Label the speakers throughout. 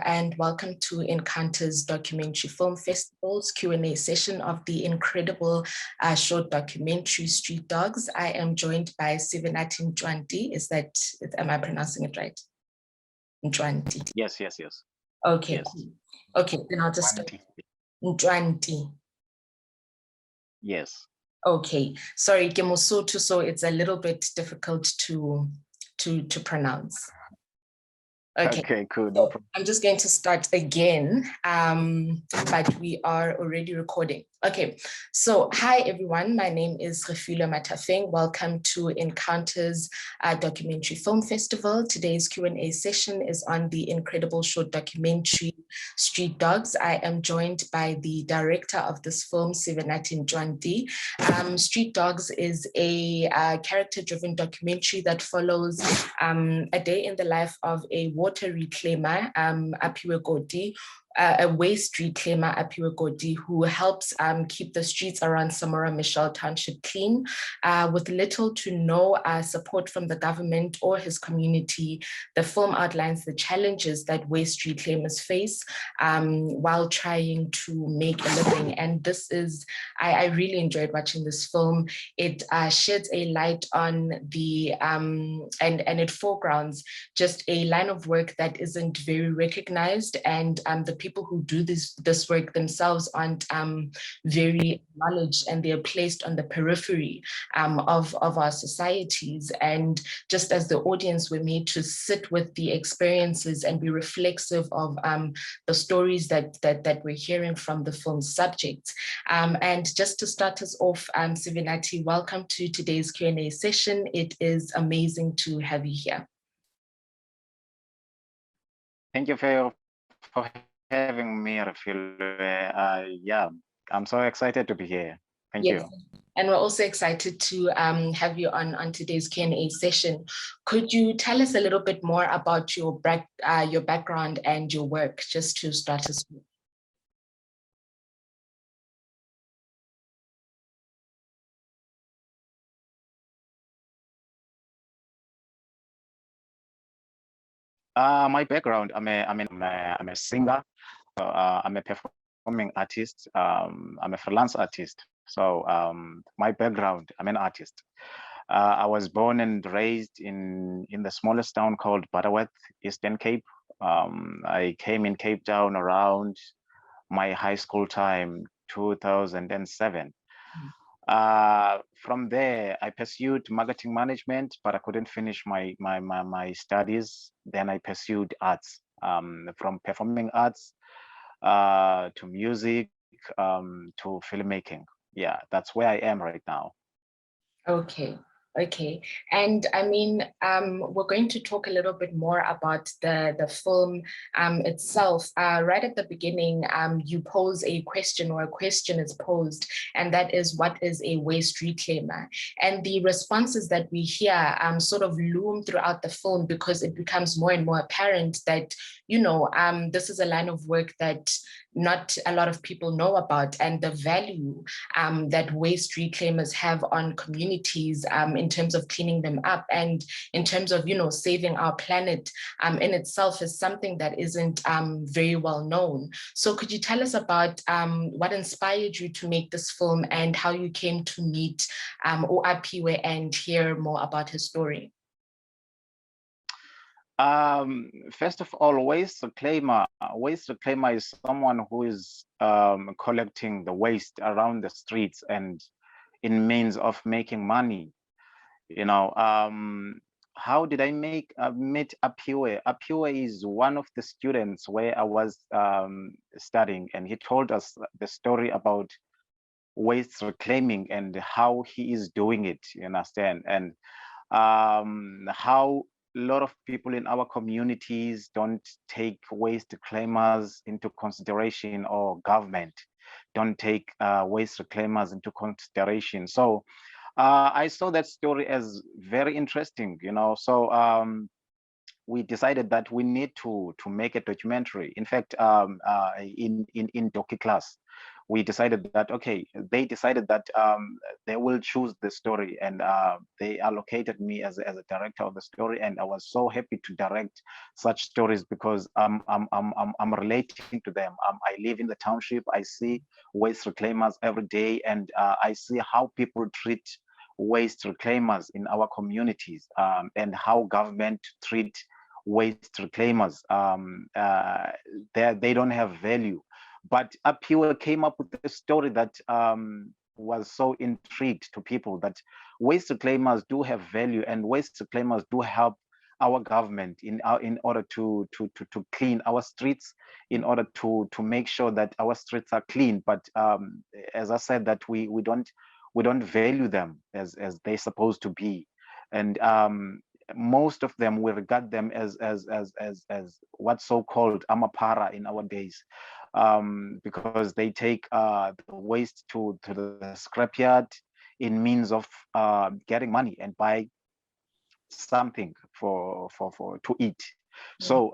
Speaker 1: and welcome to Encounters Documentary Film Festival's Q&A session of the incredible short documentary Street Dogs. I am joined by Sivenathi Ncwanti. Am I pronouncing it right? Ncwanti.
Speaker 2: Yes.
Speaker 1: Okay,
Speaker 2: yes.
Speaker 1: cool. Okay, then I'll just start. Ncwanti.
Speaker 2: Yes.
Speaker 1: Okay, sorry, Kemosotu, so it's a little bit difficult to pronounce.
Speaker 2: Okay, cool, no problem.
Speaker 1: I'm just going to start again, but we are already recording. Okay, so hi everyone, my name is Refilwe Matafeng. Welcome to Encounters Documentary Film Festival. Today's Q&A session is on the incredible short documentary Street Dogs. I am joined by the director of this film, Sivenathi Ncwanti. Street Dogs is a character-driven documentary that follows a day in the life of a water reclaimer, Aphiwe Godi, a waste reclaimer, Aphiwe Godi, who helps keep the streets around Samora Machel Township clean. With little to no support from the government or his community, the film outlines the challenges that waste reclaimers face while trying to make a living. And this is, I really enjoyed watching this film. It sheds a light on the, and it foregrounds just a line of work that isn't very recognized, and the people who do this work themselves aren't very acknowledged, and they're placed on the periphery of our societies. And just as the audience, we're made to sit with the experiences and be reflexive of the stories that we're hearing from the film's subjects. And just to start us off, Sivenathi, welcome to today's Q&A session. It is amazing to have you here.
Speaker 2: Thank you for having me, Refilwe. Yeah, I'm so excited to be here. Thank you.
Speaker 1: And we're also excited to have you on today's Q&A session. Could you tell us a little bit more about your background and your work, just to start us with?
Speaker 2: My background, I'm a singer. I'm a performing artist. I'm a freelance artist. So my background, I'm an artist. I was born and raised in the smallest town called Butterworth, Eastern Cape. I came in Cape Town around my high school time, 2007. From there, I pursued marketing management, but I couldn't finish my studies. Then I pursued arts, from performing arts to music to filmmaking. Yeah, that's where I am right now.
Speaker 1: Okay. And I mean, we're going to talk a little bit more about the film itself. Right at the beginning, you pose a question, or a question is posed, and that is, what is a waste reclaimer? And the responses that we hear sort of loom throughout the film, because it becomes more and more apparent that, you know, this is a line of work that not a lot of people know about, and the value that waste reclaimers have on communities in terms of cleaning them up, and in terms of, you know, saving our planet in itself, is something that isn't very well known. So could you tell us about what inspired you to make this film, and how you came to meet Aphiwe and hear more about his story?
Speaker 2: First of all, waste reclaimer is someone who is collecting the waste around the streets and in means of making money. You know, how did I meet Aphiwe? Aphiwe is one of the students where I was studying, and he told us the story about waste reclaiming and how he is doing it, you understand, and how a lot of people in our communities don't take waste reclaimers into consideration, or government don't take waste reclaimers into consideration. So I saw that story as very interesting, you know. So we decided that we need to make a documentary. In fact, in docu class, we decided that, okay, they decided that they will choose the story, and they allocated me as a director of the story. And I was so happy to direct such stories because I'm relating to them. I live in the township. I see waste reclaimers every day, and I see how people treat waste reclaimers in our communities, and how government treat waste reclaimers. They don't have value. But Apiwe came up with a story that was so intrigued to people, that waste reclaimers do have value, and waste reclaimers do help our government in order to clean our streets, in order to make sure that our streets are clean. But as I said, that we don't value them as they're supposed to be. And most of them, we regard them as what's so-called amapara in our days, because they take the waste to the scrapyard in means of getting money and buy something for to eat. So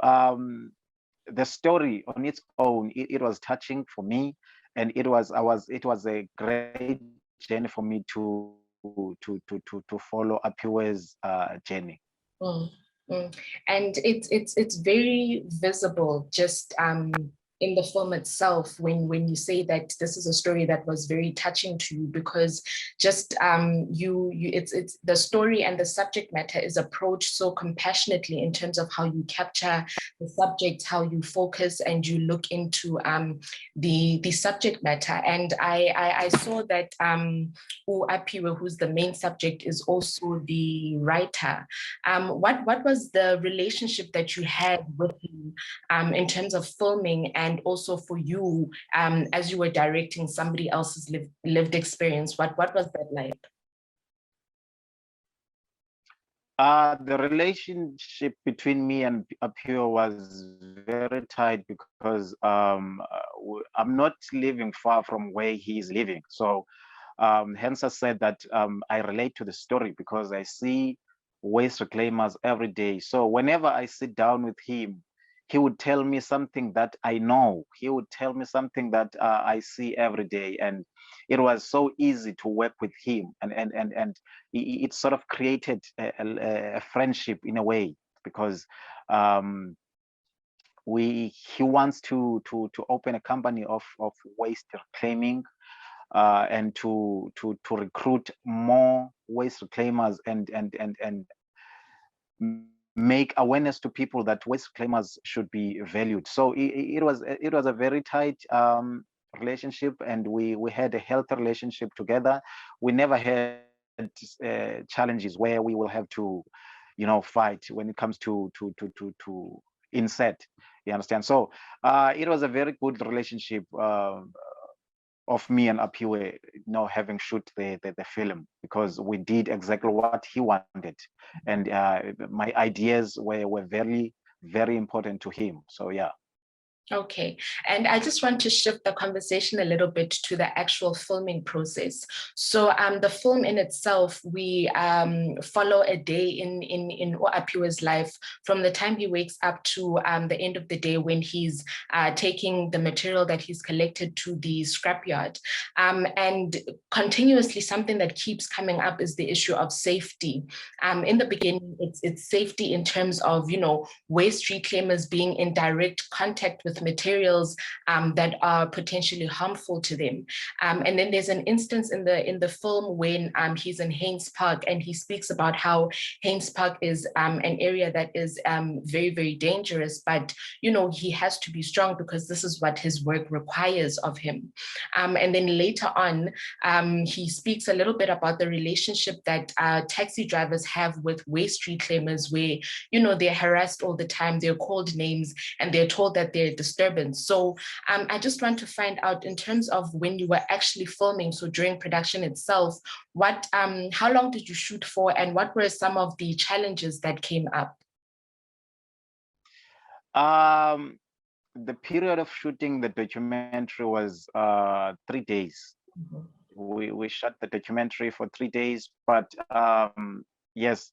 Speaker 2: the story on its own, it was touching for me, and it was a great journey for me to follow Apiwe's journey.
Speaker 1: Mm, And it's very visible just in the film itself when you say that this is a story that was very touching to you, because just it's the story and the subject matter is approached so compassionately in terms of how you capture the subject, how you focus and you look into the subject matter. And I saw that Apiwe, who's the main subject, is also the writer. What was the relationship that you had with him in terms of filming, and also for you as you were directing somebody else's lived experience? What was that like?
Speaker 2: The relationship between me and Apiwe was very tight, because I'm not living far from where he is living. So hence I said that I relate to the story, because I see waste reclaimers every day. So whenever I sit down with him, he would tell me something that I know. He would tell me something that I see every day. And it was so easy to work with him. And it sort of created a friendship in a way, because he wants to open a company of waste reclaiming, and to recruit more waste reclaimers, and make awareness to people that waste reclaimers should be valued. So it was a very tight relationship, and we had a healthy relationship together. We never had challenges where we will have to, fight when it comes to inset. You understand? So it was a very good relationship of me and Apiwe, having shoot the film, because we did exactly what he wanted, and my ideas were very, very important to him. So yeah.
Speaker 1: Okay, and I just want to shift the conversation a little bit to the actual filming process. So the film in itself, we follow a day in Apiwe's life, from the time he wakes up to the end of the day, when he's taking the material that he's collected to the scrapyard. And continuously, something that keeps coming up is the issue of safety. In the beginning, it's safety in terms of, waste reclaimers being in direct contact with materials that are potentially harmful to them. And then there's an instance in the film when he's in Haynes Park, and he speaks about how Haynes Park is an area that is very, very dangerous, but he has to be strong because this is what his work requires of him. And then later on, he speaks a little bit about the relationship that taxi drivers have with waste reclaimers, where they're harassed all the time, they're called names, and they're told that they're disturbance. So I just want to find out, in terms of when you were actually filming, so during production itself, how long did you shoot for, and what were some of the challenges that came up?
Speaker 2: The period of shooting the documentary was 3 days. Mm-hmm. We shot the documentary for 3 days, but yes,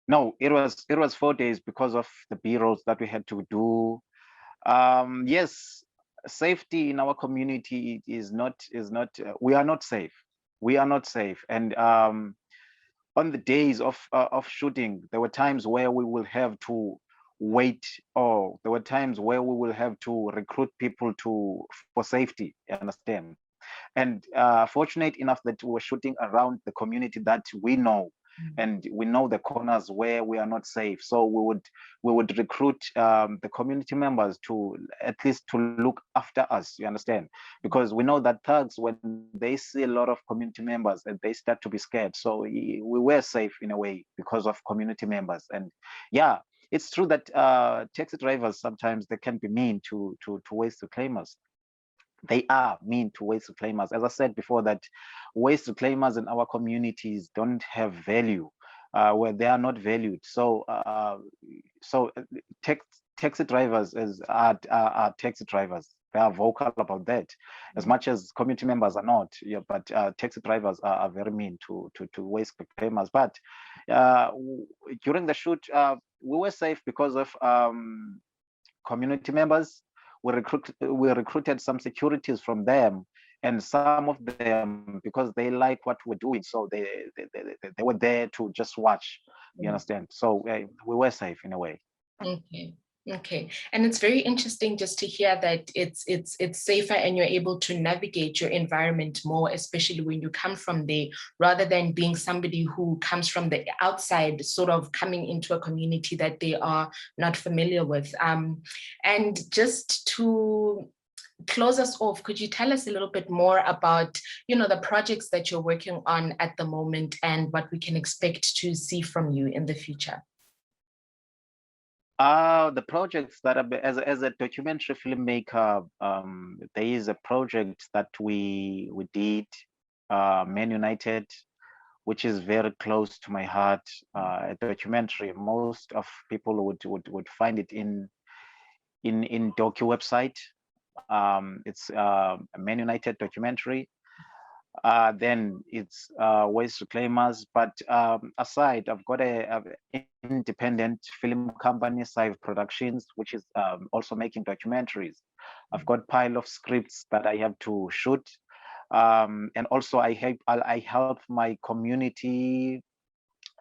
Speaker 2: no, it was 4 days because of the B-rolls that we had to do. Yes, safety in our community is not we are not safe. We are not safe. And on the days of shooting, there were times where we will have to wait, or there were times where we will have to recruit people for safety, you understand? And fortunate enough that we were shooting around the community that we know, and we know the corners where we are not safe. So we would recruit the community members to at least to look after us, you understand? Because we know that thugs, when they see a lot of community members, and they start to be scared. So we were safe in a way because of community members. And yeah, it's true that taxi drivers, sometimes they can be mean to waste reclaimers. They are mean to waste reclaimers. As I said before, that waste reclaimers in our communities don't have value, where they are not valued. So taxi drivers are taxi drivers. They are vocal about that, as much as community members are not. Yeah, but taxi drivers are very mean to waste reclaimers. But during the shoot, we were safe because of community members. We recruited some securities from them, and some of them, because they like what we're doing, so they were there to just watch, you understand? So we were safe in a way.
Speaker 1: Okay. Okay, and it's very interesting just to hear that it's safer and you're able to navigate your environment more, especially when you come from there, rather than being somebody who comes from the outside, sort of coming into a community that they are not familiar with. And just to close us off, could you tell us a little bit more about, the projects that you're working on at the moment and what we can expect to see from you in the future?
Speaker 2: The projects that are, as a documentary filmmaker, there is a project that we did, Men United, which is very close to my heart. A documentary. Most of people would find it in Docu website. It's a Men United documentary. Then it's waste reclaimers. But aside, I've got a independent film company, Sive Productions, which is also making documentaries. I've got pile of scripts that I have to shoot, and also I help my community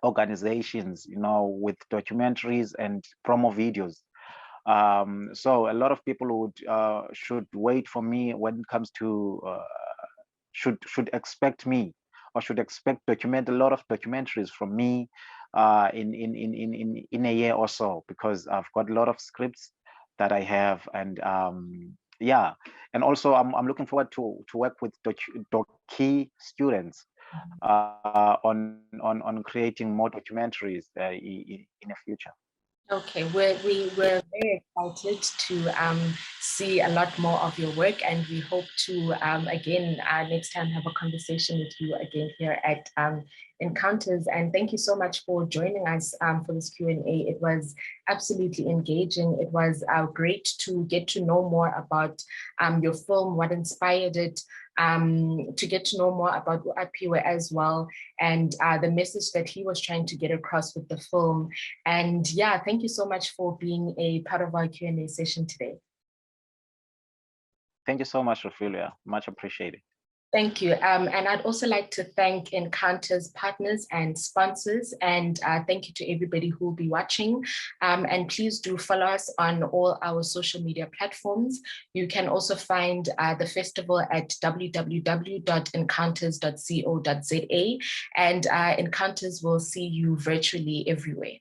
Speaker 2: organizations, with documentaries and promo videos. So a lot of people should wait for me when it comes to should expect me, or should expect a lot of documentaries from me in a year or so, because I've got a lot of scripts that I have. And yeah, and also I'm looking forward to work with Doki students on creating more documentaries in the future.
Speaker 1: Okay, we're very excited to see a lot more of your work, and we hope to again next time have a conversation with you again here at Encounters. And thank you so much for joining us for this Q&A. It was absolutely engaging. It was great to get to know more about your film, what inspired it, to get to know more about Uapiwe as well, and the message that he was trying to get across with the film. And yeah, thank you so much for being a part of our Q&A session today.
Speaker 2: Thank you so much, Rafilia. Much appreciated.
Speaker 1: Thank you. And I'd also like to thank Encounters partners and sponsors, and thank you to everybody who will be watching. And please do follow us on all our social media platforms. You can also find the festival at www.encounters.co.za, and Encounters will see you virtually everywhere.